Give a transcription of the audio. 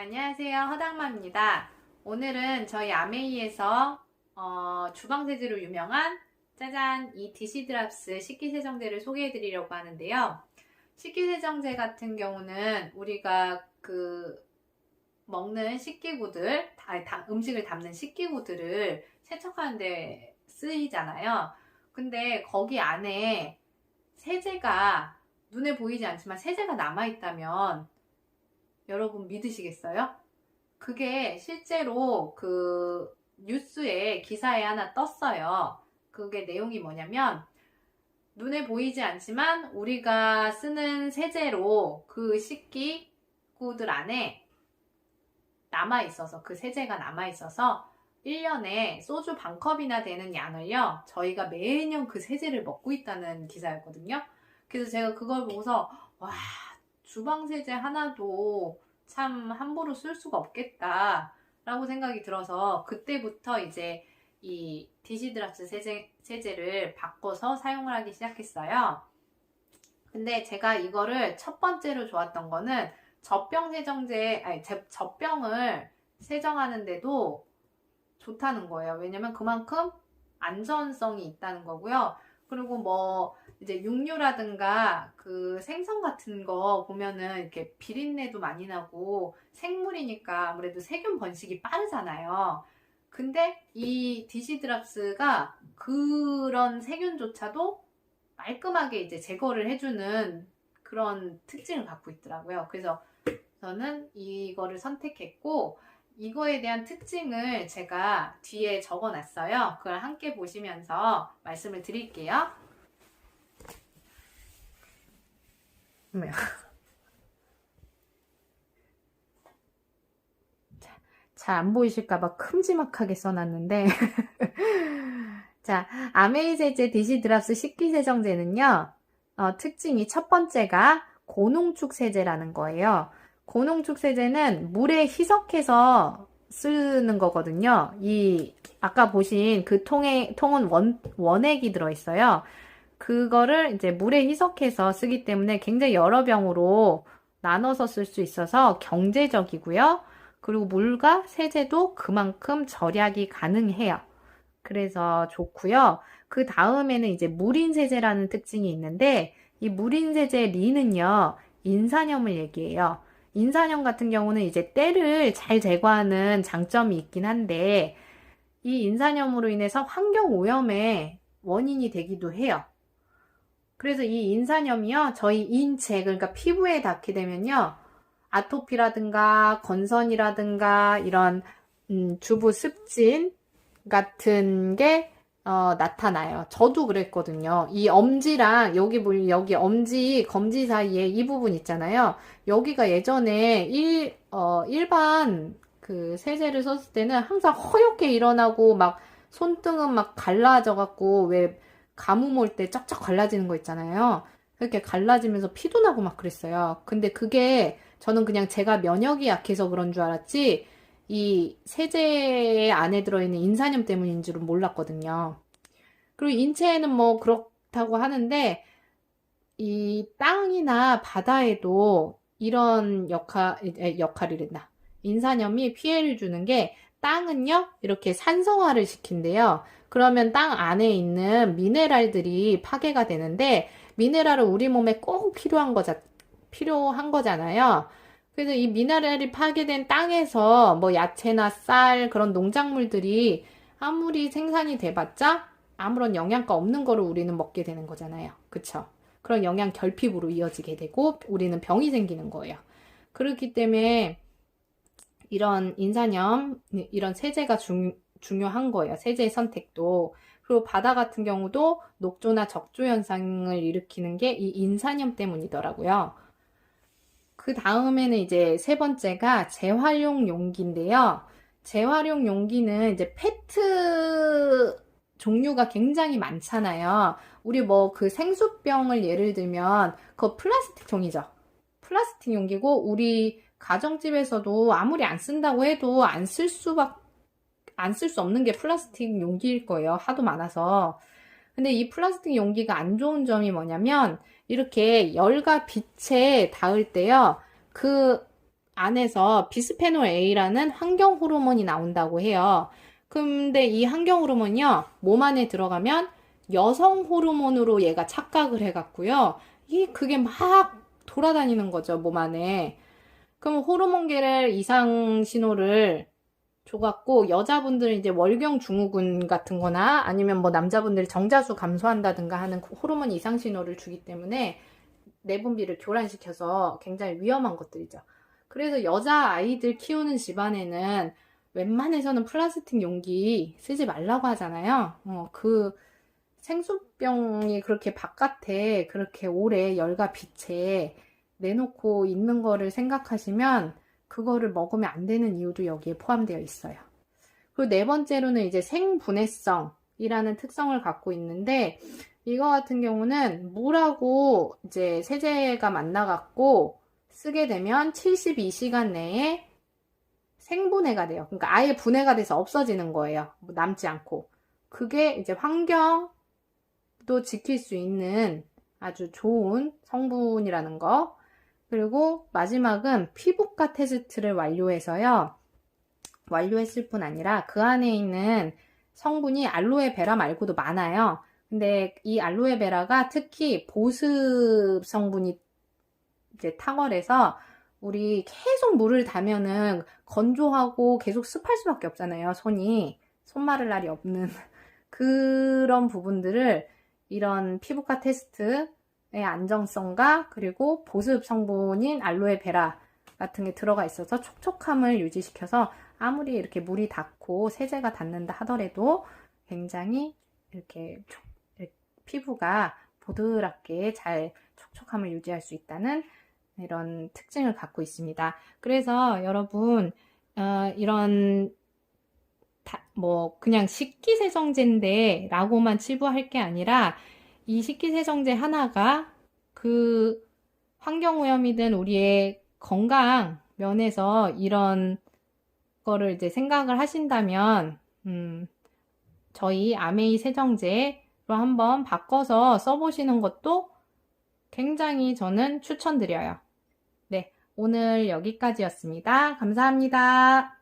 안녕하세요. 허당마입니다. 오늘은 저희 아메이에서 주방세제로 유명한 짜잔 이 디시드랍스 식기세정제를 소개해 드리려고 하는데요. 식기세정제 같은 경우는 우리가 먹는 식기구들, 음식을 담는 식기구들을 세척하는 데 쓰이잖아요. 근데 거기 안에 세제가 눈에 보이지 않지만 세제가 남아있다면 여러분 믿으시겠어요? 그게 실제로 뉴스에 기사에 하나 떴어요. 그게 내용이 뭐냐면 눈에 보이지 않지만 우리가 쓰는 세제로 그 식기구들 안에 남아있어서 그 세제가 남아있어서 1년에 소주 반컵이나 되는 양을요 저희가 매년 그 세제를 먹고 있다는 기사였거든요. 그래서 제가 그걸 보고서 와, 주방세제 하나도 참 함부로 쓸 수가 없겠다 라고 생각이 들어서 그때부터 이제 이 디시드랍스 세제를 바꿔서 사용을 하기 시작했어요. 근데 제가 이거를 첫 번째로 좋았던 거는 젖병을 세정하는데도 좋다는 거예요. 왜냐면 그만큼 안전성이 있다는 거고요. 그리고 이제 육류라든가 생선 같은 거 보면은 이렇게 비린내도 많이 나고 생물이니까 아무래도 세균 번식이 빠르잖아요. 근데 이 디시드랍스가 그런 세균조차도 깔끔하게 이제 제거를 해주는 그런 특징을 갖고 있더라고요. 그래서 저는 이거를 선택했고 이거에 대한 특징을 제가 뒤에 적어 놨어요. 그걸 함께 보시면서 말씀을 드릴게요. 잘 안 보이실까봐 큼지막하게 써놨는데 자, 아메이세제 디시드랍스 식기세정제는요 특징이 첫 번째가 고농축 세제라는 거예요. 고농축 세제는 물에 희석해서 쓰는 거거든요. 아까 보신 그 통은 원액이 들어있어요. 그거를 이제 물에 희석해서 쓰기 때문에 굉장히 여러 병으로 나눠서 쓸 수 있어서 경제적이고요. 그리고 물과 세제도 그만큼 절약이 가능해요. 그래서 좋고요. 그 다음에는 이제 무린 세제라는 특징이 있는데 이 무린 세제 리는요. 인산염을 얘기해요. 인산염 같은 경우는 이제 때를 잘 제거하는 장점이 있긴 한데 이 인산염으로 인해서 환경 오염의 원인이 되기도 해요. 그래서 이 인산염이요. 저희 인체 그러니까 피부에 닿게 되면요. 아토피라든가 건선이라든가 이런 주부 습진 같은 게 나타나요. 저도 그랬거든요. 이 엄지랑 여기 엄지, 검지 사이에 이 부분 있잖아요. 여기가 예전에 일반 세제를 썼을 때는 항상 허옇게 일어나고 막 손등은 막 갈라져 갖고 왜 가뭄 올 때 쩍쩍 갈라지는 거 있잖아요. 그렇게 갈라지면서 피도 나고 막 그랬어요. 근데 그게 저는 그냥 제가 면역이 약해서 그런 줄 알았지 이 세제 안에 들어있는 인산염 때문인 줄은 몰랐거든요. 그리고 인체에는 뭐 그렇다고 하는데 이 땅이나 바다에도 이런 역할이랬나. 인산염이 피해를 주는 게 땅은요 이렇게 산성화를 시킨대요. 그러면 땅 안에 있는 미네랄들이 파괴가 되는데 미네랄은 우리 몸에 꼭 필요한 거잖아요. 그래서 이 미네랄이 파괴된 땅에서 뭐 야채나 쌀 그런 농작물들이 아무리 생산이 돼봤자 아무런 영양가 없는 거를 우리는 먹게 되는 거잖아요. 그쵸? 그런 영양 결핍으로 이어지게 되고 우리는 병이 생기는 거예요. 그렇기 때문에 이런 인산염, 이런 세제가 중요한 거예요. 세제의 선택도. 그리고 바다 같은 경우도 녹조나 적조 현상을 일으키는 게 이 인산염 때문이더라고요. 그 다음에는 이제 세 번째가 재활용 용기인데요. 재활용 용기는 이제 페트 종류가 굉장히 많잖아요. 우리 생수병을 예를 들면 그거 플라스틱 종이죠. 플라스틱 용기고 우리 가정집에서도 아무리 안 쓴다고 해도 안 쓸 수 없는 게 플라스틱 용기일 거예요. 하도 많아서. 근데 이 플라스틱 용기가 안 좋은 점이 뭐냐면 이렇게 열과 빛에 닿을 때요. 안에서 비스페놀 A라는 환경 호르몬이 나온다고 해요. 근데 이 환경 호르몬이요, 몸 안에 들어가면 여성 호르몬으로 얘가 착각을 해갖고요, 그게 막 돌아다니는 거죠, 몸 안에. 그럼 호르몬계를 이상 신호를 줘갖고, 여자분들은 이제 월경 증후군 같은 거나 아니면 뭐 남자분들이 정자수 감소한다든가 하는 호르몬 이상 신호를 주기 때문에 내분비를 교란시켜서 굉장히 위험한 것들이죠. 그래서 여자 아이들 키우는 집안에는 웬만해서는 플라스틱 용기 쓰지 말라고 하잖아요. 그 생수병이 그렇게 바깥에 그렇게 오래 열과 빛에 내놓고 있는 거를 생각하시면 그거를 먹으면 안 되는 이유도 여기에 포함되어 있어요. 그리고 네 번째로는 이제 생분해성이라는 특성을 갖고 있는데, 이거 같은 경우는 물하고 이제 세제가 만나갖고 쓰게 되면 72시간 내에 생분해가 돼요. 그러니까 아예 분해가 돼서 없어지는 거예요. 남지 않고. 그게 이제 환경도 지킬 수 있는 아주 좋은 성분이라는 거. 그리고 마지막은 피부과 테스트를 완료했을 뿐 아니라 그 안에 있는 성분이 알로에베라 말고도 많아요. 근데 이 알로에베라가 특히 보습 성분이 이제 탁월해서 우리 계속 물을 다면은 건조하고 계속 습할 수밖에 없잖아요. 손 마를 날이 없는 그런 부분들을 이런 피부과 테스트의 안정성과 그리고 보습 성분인 알로에베라 같은 게 들어가 있어서 촉촉함을 유지시켜서 아무리 이렇게 물이 닿고 세제가 닿는다 하더라도 굉장히 이렇게 피부가 보드랍게 잘 촉촉함을 유지할 수 있다는 이런 특징을 갖고 있습니다. 그래서 여러분 이런 뭐 그냥 식기세정제인데 라고만 치부할 게 아니라 이 식기세정제 하나가 그 환경오염이든 우리의 건강 면에서 이런 거를 이제 생각을 하신다면 저희 아메이 세정제로 한번 바꿔서 써보시는 것도 굉장히 저는 추천드려요. 네, 오늘 여기까지였습니다. 감사합니다.